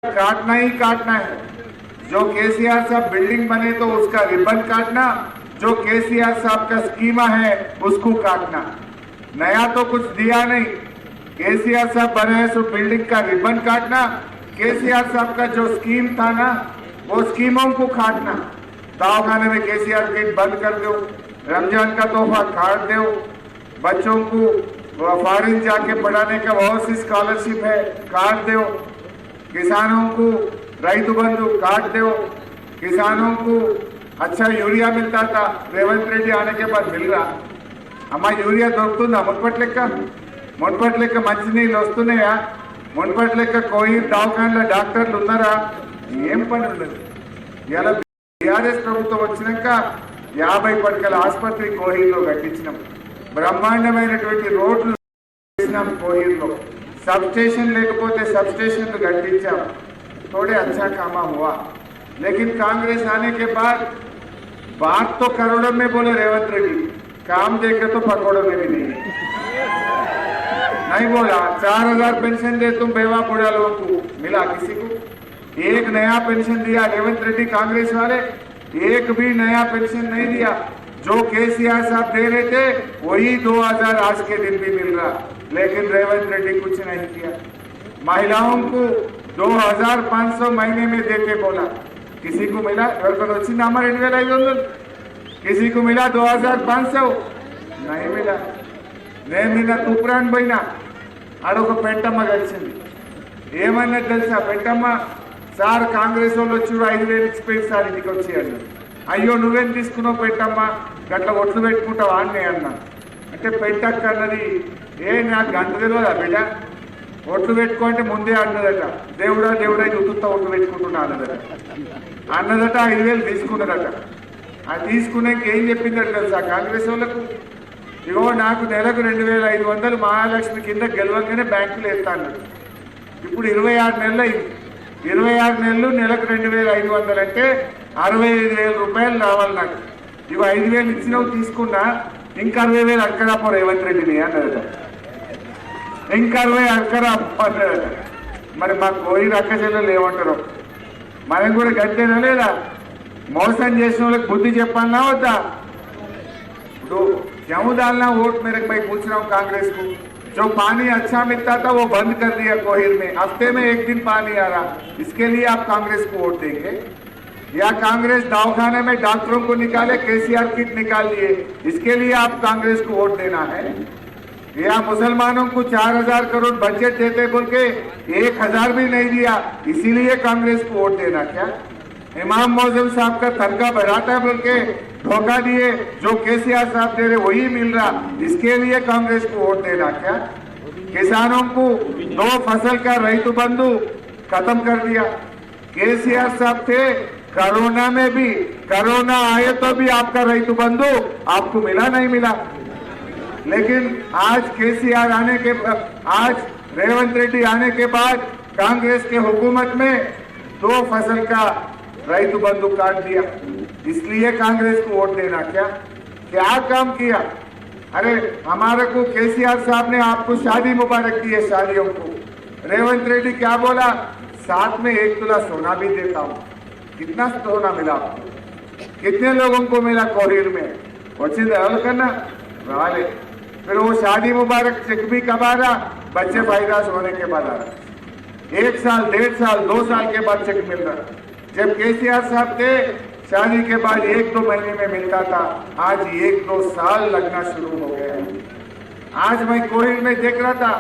काटना ही काटना है। जो केसीआर साहब बिल्डिंग बने तो उसका रिबन काटना, जो केसीआर साहब का स्कीमा है उसको काटना। नया तो कुछ दिया नहीं। केसीआर साहब बने सो बिल्डिंग का रिबन काटना, केसीआर साहब का जो स्कीम था ना वो स्कीमों को काटना। दवाखाने में केसीआर किट बंद कर दो, रमजान का तोहफा काट दो, बच्चों को फॉरेन जाके पढ़ाने का बहुत सी स्कॉलरशिप है काट दो, किसानों को रैतु बंधु काट दो, किसानों को अच्छा यूरिया मिलता था रेवंत रेड्डी आने के बाद मिल रहा। अम्मा यूरिया దొరుకుతుందా మున్పటి లెక్క మంచినీళ్ళు వస్తున్నాయా? మున్పటి లెక్క కోయి దవాఖానలో డాక్టర్లు ఉన్నారా? ఏం పని ఉండదు. ఇలా టీఆర్ఎస్ ప్రభుత్వం వచ్చినాక 50 పడకల ఆసుపత్రి కోహిల్లో కట్టించినాం, బ్రహ్మాండమైనటువంటి రోడ్లు వేసినాం కోహిల్లో, सब स्टेशन लेకపోతే सब स्टेशन कट्टिंचा, थोड़े अच्छा काम हुआ। लेकिन कांग्रेस आने के बाद बात तो करोड़ों में बोले रेवंत रेड्डी, काम देखे तो पकड़ों में भी नहीं बोला। 4000 पेंशन दे तुम बेवा बुढ़ा लोगों को, मिला किसी को? एक नया पेंशन दिया रेवंत रेड्डी कांग्रेस वाले? एक भी नया पेंशन नहीं दिया। जो केसीआर साहब दे रहे थे वही 2000 आज के दिन भी मिल रहा, लेकिन रेवंत रेड्डी कुछ नहीं किया। महिलाओं को 2500 महीने में देके बोला, किसी को मिला? किसी को मिला 2500? नहीं मिला। నేను నిన్న తూప్రాన్ పోయినా, ఆడొక పెంటమ్మ కలిసింది. ఏమన్నది తెలుసా పెంటమ్మ? సార్ కాంగ్రెస్ వాళ్ళు వచ్చి 5000 ఇచ్చిపోయి సార్ ఇంటికి వచ్చి అన్నారు. అయ్యో నువ్వేం తీసుకున్నావు పెంటమ్మ, గట్ల ఒట్లు పెట్టుకుంటావా అని అన్నా. అంటే పెంటక్క అన్నది, ఏ నాకు గంట తెలియదా బిడ్డ, ఒట్లు పెట్టుకుంటే ముందే అన్నదట, దేవుడా దేవుడా చుట్టూ ఒట్లు పెట్టుకుంటున్నా అన్నదట. 5000 తీసుకున్నదట. అది తీసుకున్నాక ఏం చెప్పిందట తెలుసా కాంగ్రెస్ వాళ్ళకు? ఇగో నాకు నెలకు 2500 మహాలక్ష్మి కింద గెలవంగానే బ్యాంకులో వేస్తాను. ఇప్పుడు 26 నెలలు అయింది. 26 నెలలు నెలకు 2500 అంటే 65,000 రూపాయలు రావాలి నాకు. ఇగో 5000 ఇచ్చినవి తీసుకున్నా, ఇంకా 60,000 అక్కడాపో రేవంత్ రెడ్డిని అన్నదట. ఇంకా 60 అక్కడాపో అన్నదట. మరి మా కోయి అక్క చెల్లెలు ఏమంటారు? మనం కూడా గట్టేనా లేదా? మోసం చేసిన వాళ్ళకి బుద్ధి చెప్పాలన్నా వద్దా? तो क्यों डालना वोट मेरे भाई पूछ रहा हूँ कांग्रेस को। जो पानी अच्छा मिलता था वो बंद कर दिया कोहिर में, हफ्ते में 1 दिन पानी आ रहा, इसके लिए आप कांग्रेस को वोट देंगे? या कांग्रेस दवाखाने में डॉक्टरों को निकाले, केसीआर किट निकाल दिए, इसके लिए आप कांग्रेस को वोट देना है? या मुसलमानों को 4000 करोड़ बजट देते बोल के 1000 भी नहीं दिया, इसीलिए कांग्रेस को वोट देना क्या? इमाम मौजूद साहब का तनख्वाह बढ़ाता है बोल के धोखा दिए, जो केसीआर साहब दे रहे वही मिल रहा, इसके लिए कांग्रेस को वोट देना क्या? किसानों को 2 फसल का रैतु बंधु खत्म कर दिया। केसीआर साहब थे कोरोना में भी, कोरोना आए तो भी आपका रैतु बंधु आपको मिला नहीं मिला। लेकिन आज केसीआर आने के, आज रेवंत रेड्डी आने के बाद कांग्रेस के हुकूमत में 2 फसल का रैतु बंधु काट दिया, इसलिए कांग्रेस को वोट देना क्या? क्या काम किया? अरे हमारे को केसीआर साहब ने आपको शादी मुबारक दी है, शादियों को। रेवंत रेड्डी क्या बोला? साथ में 1 तोला सोना भी देता हूँ। कितना सोना मिला आपको? कितने लोगों को मिला कोहिर में? वचिंद करना वाले। फिर वो शादी मुबारक चेक भी कब आ रहा? बच्चे पैदाश होने के बाद आ रहा। 1 साल 1.5 साल 2 साल के बाद चेक मिल रहा। जब केसीआर साहब थे शादी के बाद 1-2 महीने में मिलता था, आज 1-2 साल लगना शुरू हो गया है। आज मैं कोहिर में देख रहा था,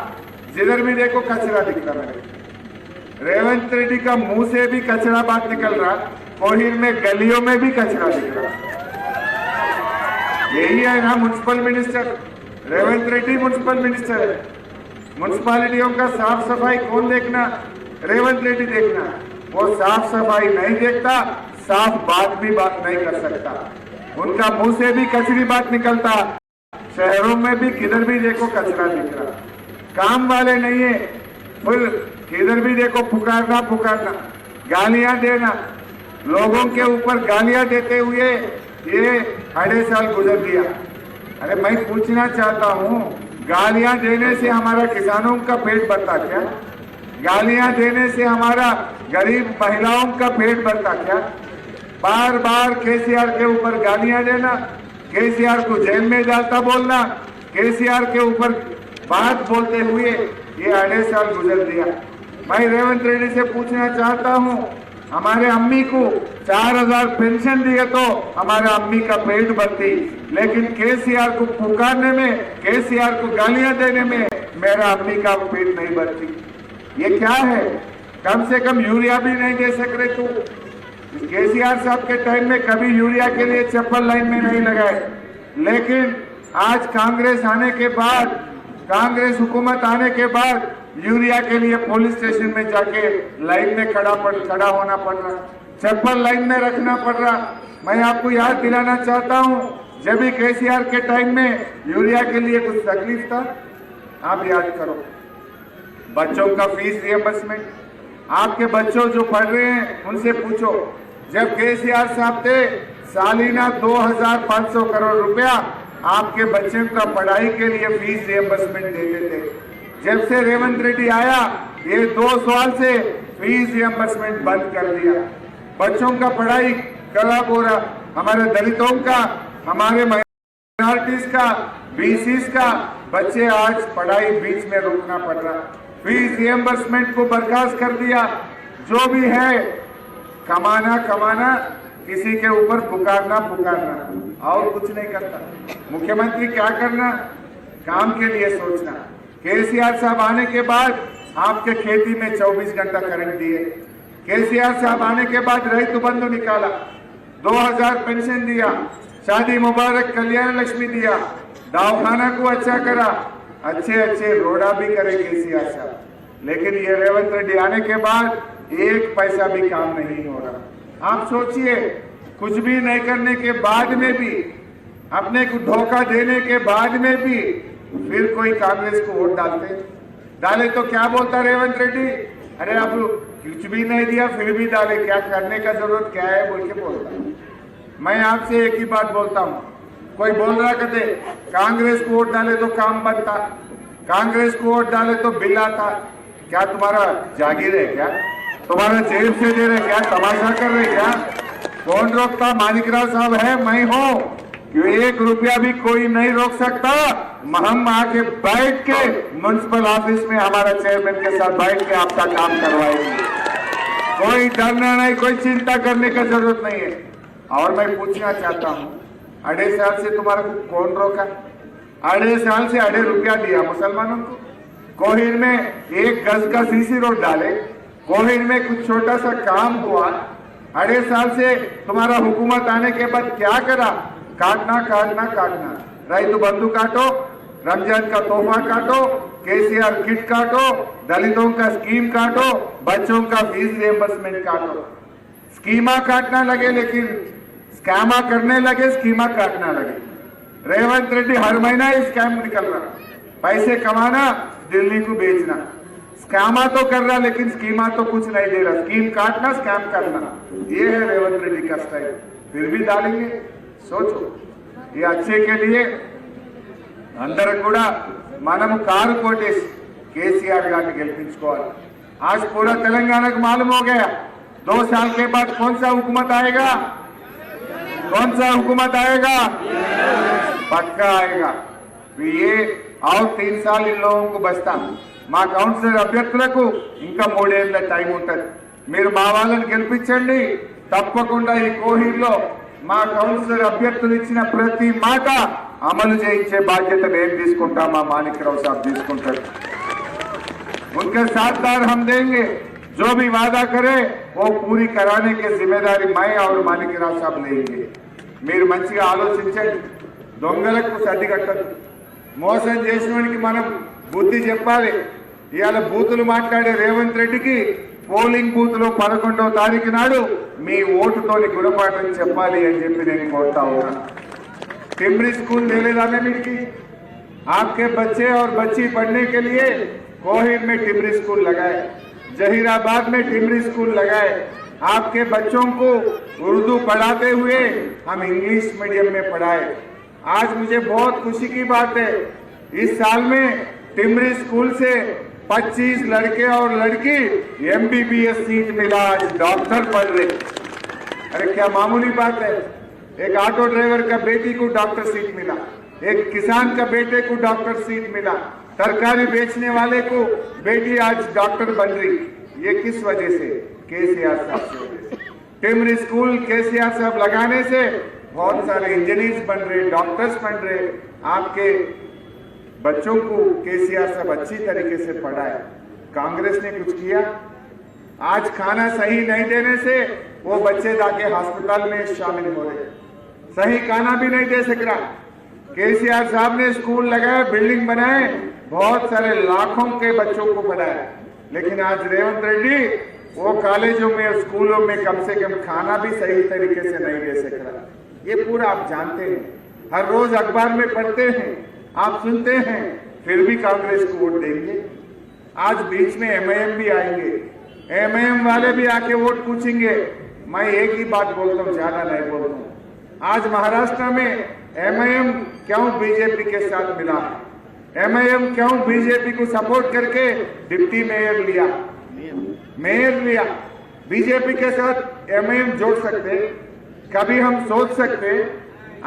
जिधर भी देखो कचरा दिखता है। रेवंत रेड्डी का मुंह से भी कचरा बात निकल रहा, कोहिर में गलियों में भी कचरा दिख रहा। यही है ना municipal minister? Revanth Reddy municipal minister है। म्युनिसिपालिटियों का साफ सफाई कौन देखना? रेवंत रेड्डी देखना। वो साफ सफाई नहीं देखता, साफ बात नहीं कर सकता। उनका मुंह से भी कचरी बात निकलता, शहरों में भी किधर भी देखो कचरा दिख रहा। काम वाले नहीं है, फिर किधर भी देखो पुकारना पुकारना, गालियां देना, लोगों के ऊपर गालियां देते हुए ये 2.5 साल गुजर दिया। अरे मैं पूछना चाहता हूँ, गालियां देने से हमारा किसानों का पेट भरता क्या? गालियां देने से हमारा गरीब महिलाओं का पेट भरता क्या? बार बार केसीआर के ऊपर गालियां देना, केसीआर को जेल में डालता बोलना, केसीआर के ऊपर बात बोलते हुए ये 2.5 साल गुजर दिया। मैं रेवंत रेड्डी से पूछना चाहता हूं, हमारे अम्मी को 4000 पेंशन दिए तो हमारे अम्मी का पेट भरती, लेकिन केसीआर को पुकारने में, केसीआर को गालियां देने में मेरा अम्मी का पेट नहीं भरती। ये क्या है? कम से कम यूरिया भी नहीं दे सक रहे तू। केसीआर साहब के टाइम में कभी यूरिया के लिए चप्पल लाइन में नहीं लगाए, लेकिन आज कांग्रेस आने के बाद, कांग्रेस हुकूमत आने के बाद यूरिया के लिए पुलिस स्टेशन में जाके लाइन में खड़ा होना पड़ रहा, चप्पल लाइन में रखना पड़ रहा। मैं आपको याद दिलाना चाहता हूं, जब भी केसीआर के टाइम में यूरिया के लिए कुछ तकलीफ था, आप याद करो। बच्चों का फीस रियम्बर्समेंट, आपके बच्चों जो पढ़ रहे हैं उनसे पूछो, जब केसीआर साहब थे सालीना 2500 करोड़ रुपया आपके बच्चों का पढ़ाई के लिए फीस रियम्बर्समेंट देते थे। जब से रेवंत रेड्डी आया ये 2 साल से फीस रियम्बर्समेंट बंद कर दिया। बच्चों का पढ़ाई खराब हो रहा, हमारे दलितों का, हमारे माइनॉरिटीज का, बीसीस का बच्चे आज पढ़ाई बीच में रोकना पड़ रहा। फीस रियम्बर्समेंट को बर्खास्त कर दिया। जो भी है कमाना कमाना, किसी के ऊपर पुकारना पुकारना और कुछ नहीं करता। मुख्यमंत्री क्या करना? काम के लिए सोचना। केसीआर साहब आने के बाद आपके खेती में 24 घंटा करंट दिए। केसीआर साहब आने के बाद रैतु बंधु निकाला, 2000 पेंशन दिया, शादी मुबारक कल्याण लक्ष्मी दिया, दवाखाना को अच्छा करा, अच्छे रोड़ा भी करे केसीआर साहब। लेकिन ये रेवंत रेड्डी आने के बाद 1 पैसा भी काम नहीं हो रहा। आप सोचिए, कुछ भी नहीं करने के बाद में भी, अपने को धोखा देने के बाद में भी फिर कोई कांग्रेस को वोट डाले तो क्या बोलता रेवंत रेड्डी? अरे अब कुछ भी नहीं दिया फिर भी डाले, क्या करने का जरूरत क्या है बोल के बोलता। मैं आपसे एक ही बात बोलता हूँ, कोई बोल रहा कहते कांग्रेस को वोट डाले तो काम बनता, कांग्रेस को वोट डाले तो बिल आता। क्या तुम्हारा जागीर है क्या? तुम्हारा जेब से दे रहे क्या? तमाशा कर रहे क्या? कौन रोकता? मानिकराव साहब है, मैं हूँ। 1 रुपया भी कोई नहीं रोक सकता। हम आके बैठ के म्युनिसिपल ऑफिस में हमारा चेयरमैन के साथ बैठ के आपका काम करवाएंगे। कोई डरना नहीं, कोई चिंता करने का जरूरत नहीं है। और मैं पूछना चाहता हूँ, 2.5 साल से तुम्हारा कौन रोका? 2.5 साल से 2.5 रुपया दिया मुसलमानों को। कोहिर में 1 गज का सीसी रोड डाले, कोहिर में कुछ छोटा सा काम हुआ। 2.5 साल से तुम्हारा हुकूमत आने के बाद क्या करा? काटना काटना काटना, रैतु बंधु काटो, रमजान का तोहफा काटो, केसीआर किट काटो, दलितों का स्कीम काटो, बच्चों का फीस रियम्बर्समेंट काटो। स्कीमा काटना लगे, लेकिन स्कैमा करने लगे, स्कीमा काटना लगे। रेवंत रेड्डी हर महीना ही स्कैम निकल रहा, पैसे कमाना, दिल्ली को बेचना। स्कैमा तो कर रहा लेकिन स्कीमा तो कुछ नहीं दे रहा। स्कीम काटना, स्कैम करना, ये है रेवंत रेड्डी का स्टाइल। फिर भी डालेंगे। सोचो, ये अच्छे के लिए अंदर కూడా మనం కారు कोटेस केसीआर గారిని గెలిపించుకోవాలి। आज पूरा तेलंगाना को मालूम हो गया 2 साल के बाद कौन सा हुकूमत आएगा, कौन सा हुकूमत आएगा, पक्का आएगा। ये और 3 साल इन लोगों को बचता। మా కౌన్సిలర్ అభ్యర్థులకు ఇంకా 3 ఏళ్ల టైం ఉంటుంది। మీరు మా వాళ్ళని గెలిపించండి, తప్పకుండా ఈ కోహిర్లో మా కౌన్సిలర్ అభ్యర్థులు ఇచ్చిన ప్రతి మాట అమలు చేయించే బాధ్యత మేము తీసుకుంటాం, మా మాణిక్రావు साहब తీసుకుంటారు। उनके साथदार हम देंगे, जो भी वादा करे वो पूरी कराने की जिम्मेदारी मैं और మాణిక్రావు साहब लेंगे। మీరు మంచిగా ఆలోచించండి। దొంగలకు సర్ది కట్టదు, మోసం చేసినోనికి మనం బుద్ధి చెప్పాలి। ఇవాళ బూతులు మాట్లాడే రేవంత్ రెడ్డికి పోలింగ్ బూత్ లో 11వ తారీఖు నాడు మీ ఓటుతోని గుణపాఠం చెప్పాలి అని చెప్పి నేను కోరుతా ఉన్నా। टिमरी स्कूल ले ले जाने मिलकी, आपके बच्चे और बच्ची पढ़ने के लिए कोहिर में टिमरी स्कूल लगाए, जहीराबाद में टिमरी स्कूल लगाए। आपके बच्चों को उर्दू पढ़ाते हुए हम इंग्लिश मीडियम में पढ़ाए। आज मुझे बहुत खुशी की बात है, इस साल में टिमरी स्कूल से 25 लड़के और लड़की MBBS सीट मिला, आज डॉक्टर पढ़ रहे। अरे क्या मामूली बात है। एक ऑटो ड्राइवर का बेटी को डॉक्टर सीट मिला, एक किसान का बेटे को डॉक्टर सीट मिला, तरकारी बेचने वाले को बेटी आज डॉक्टर बन रही। ये किस वजह से? केसीआर साहब की वजह से। टिमरी स्कूल केसीआर साहब लगाने से बहुत सारे इंजीनियर्स बन रहे, डॉक्टर्स बन रहे। आपके बच्चों को केसीआर साहब अच्छी तरीके से पढ़ाए। कांग्रेस ने कुछ किया? आज खाना सही नहीं देने से वो बच्चे जाके अस्पताल में शामिल हो रहे, सही खाना भी नहीं दे सक रहा। केसीआर साहब ने स्कूल लगाए, बिल्डिंग बनाए, बहुत सारे लाखों के बच्चों को पढ़ाया, लेकिन आज रेवंत रेड्डी वो कॉलेजों में स्कूलों में कम से कम खाना भी सही तरीके से नहीं दे सक रहा। ये पूरा आप जानते हैं, हर रोज अखबार में पढ़ते हैं, आप सुनते हैं, फिर भी कांग्रेस को वोट देंगे। आज बीच में MIM भी आएंगे, MIM वाले भी आके वोट पूछेंगे। मैं एक ही बात बोलता हूँ, ज्यादा नहीं बोलता हूँ। आज महाराष्ट्र में MIM क्यों बीजेपी के साथ मिला? MIM क्यों बीजेपी को सपोर्ट करके डिप्टी मेयर लिया? बीजेपी के साथ MIM जोड़ सकते? कभी हम सोच सकते?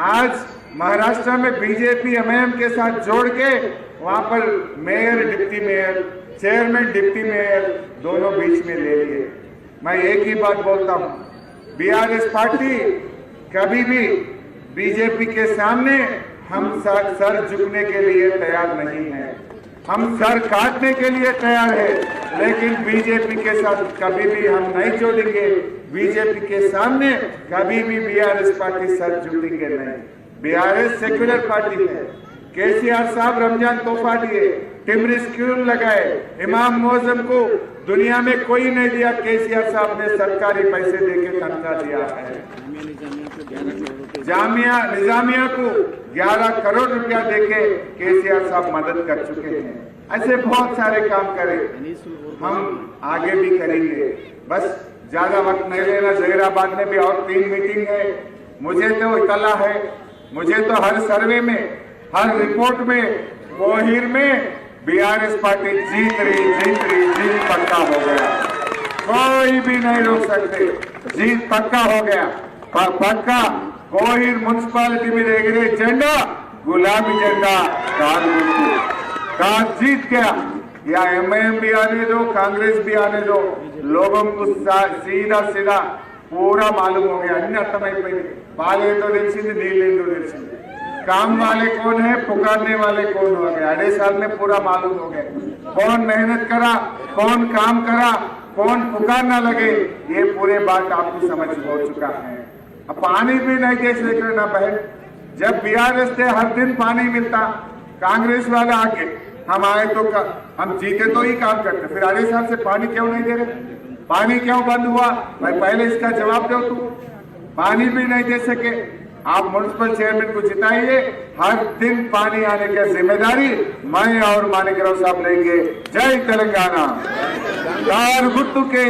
आज महाराष्ट्र में बीजेपी MIM के साथ जोड़ के वहां पर mayor, deputy mayor, chairman, deputy mayor दोनों बीच में ले लिए। मैं एक ही बात बोलता हूं, BRS पार्टी कभी भी बीजेपी के सामने हम सर झुकने के लिए तैयार नहीं है। हम सर काटने के लिए तैयार है, लेकिन बीजेपी के साथ कभी भी हम नहीं जोड़ेंगे। बीजेपी के सामने कभी भी BRS पार्टी सर झुकेंगे नहीं। BRS सेक्युलर पार्टी है। केसीआर साहब रमजान तोहफा दिए, टिमरी स्कूल लगाए, इमाम मौजम को दुनिया में कोई नहीं दिया, केसीआर साहब ने सरकारी पैसे देके तनख्वाह दिया है। जामिया निजामिया को 11 करोड़ रुपया देके केसीआर साहब मदद कर चुके हैं। ऐसे बहुत सारे काम करे, हम आगे भी करेंगे। बस ज्यादा वक्त नहीं लेना। जहीराबाद में भी और 3 मीटिंग है। मुझे तो इतला है, मुझे तो हर सर्वे में, हर रिपोर्ट में, गोहिर में BRS पार्टी जीत रही पक्का हो गया। कोई भी नहीं रोक सकते, जीत पक्का हो गया। पक्का गोहिर म्युनिसिपालिटी में एगरे झंडा गुलाबी झंडा काज जीत गया। या MIM भी आने दो, कांग्रेस भी आने दो, लोगों को सीधा सीधा पूरा मालूम हो गया। अन्य अर्थమైపోయింది। పాలేందో తెలిసింది, నీళ్ళేందో తెలిసింది, काम वाले कौन है, पुकारने वाले कौन हो गए। 2.5 साल में पूरा मालूम हो गया कौन मेहनत करा, कौन काम करा, कौन पुकार ना लगे। ये पूरे बात आपको समझ हो चुका है। अब पानी भी नहीं दे सके ना बहन। जब BRS थे हर दिन पानी मिलता, कांग्रेस वाले आके हम आए तो हम जीते तो ही काम करते, फिर 2.5 साल से पानी क्यों नहीं दे रहे? पानी क्यों बंद हुआ? भाई पहले इसका जवाब दो। तू पानी भी नहीं दे सके। आप म्युनिसिपल चेयरमैन को जिताइए, हर दिन पानी आने की जिम्मेदारी मैं और मानिकराव साहब लेंगे। जय तेलंगाना। कार गुर्तु के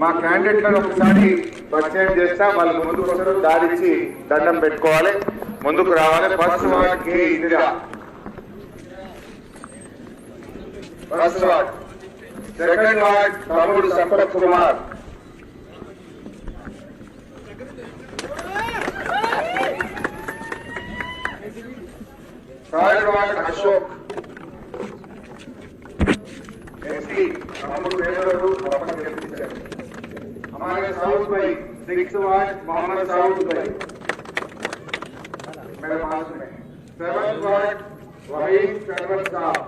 మా క్యాండిడేట్లను ఒకసారి పరిచయం చేస్తా, వాళ్ళు ముందుకు వస్తారు, దారిచ్చి దండం పెట్టుకోవాలి, ముందుకు రావాలి. First ward K Indira, first ward. Second ward तमुड़ Sampath Kumar, third ward Ashok, MP तमुड़ पेड़ों हमारे साउथ भाई। 6th वार्ड मोहम्मद साउथ भाई मेरे पास में। 7th वार्ड वहीद सरवर साहब।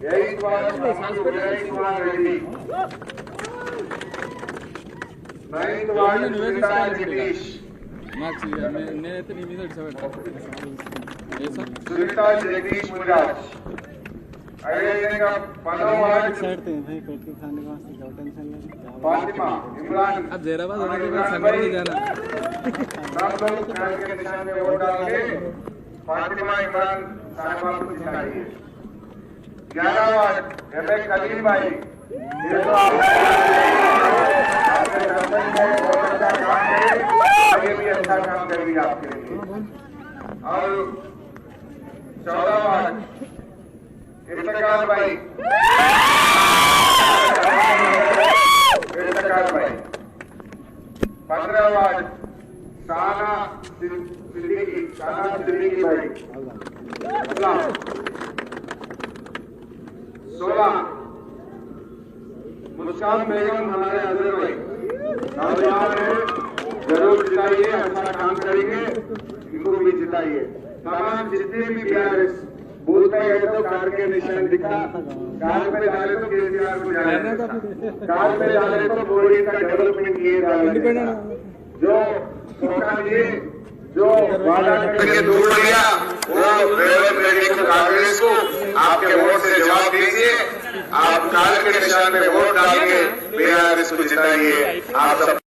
8th ward Vijay Kumar Reddy. 9th ward Sunitha Jagdish. Sunitha Jagdish मुराज। अदेविधंగా 10వ वार्ड फातिमा इमरान। अब जहीराबाद होने के बाद संगम में जाना। सब लोग फैन के निशान में वोट डालेंगे, फातिमा इमरान साहिबा को जिताइए। 11 वार्ड एमए कलीम भाई ये तो आपने सरपंच ने बहुत अच्छा काम करे, आगे भी अच्छा काम करेगी आपके लिए। और 14 वार्ड इफ्तिकार भाई, 15 वार्ड साना सिद्दीकी भाई, 16 मुस्कान बेगम हमारे अजहर भाई, नौजवान है, जरूर जिताइए, अच्छा काम करेंगे, इनको भी जिताइए। तमाम जितने भी बीआरएस बूथ पे गए तो कार के निशान दिखा, कार पे डाले तो केसीआर को जाने, कार पे डाले तो बोरी का डेवलपमेंट किए जाएगा। जो जो वादा करके दूर किया वो रेवंत रेड्डी को, कांग्रेस को आपके वोट से जवाब दीजिए। आप कार के निशान पे वोट डालिए, बीआरएस को जिताइए। आप सब